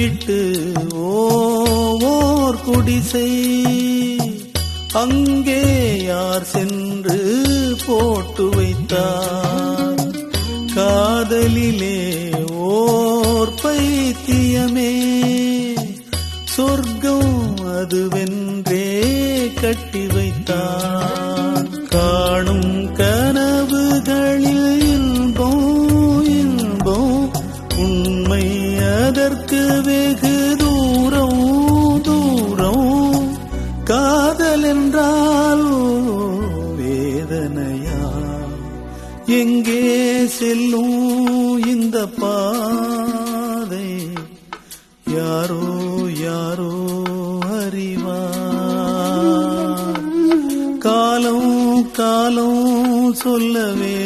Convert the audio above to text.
விட்டு ஓர் குடிசை, அங்கே யார் சென்று போட்டு வைத்தார்? காதலிலே ஓர் பைத்தியமே, சொர்க்கம் அதுவென்றே கட்டி வைத்தான். காணும் கனவுகளில் இன்பம் இன்பம், உண்மை அதற்கு வெகு தூரம் தூரம். காதல் என்றால் வேதனையா? எங்கே செல்லும் இந்த பாதை? யாரோ யாரோ அறிவார். காலம் காலம் சொல்லவே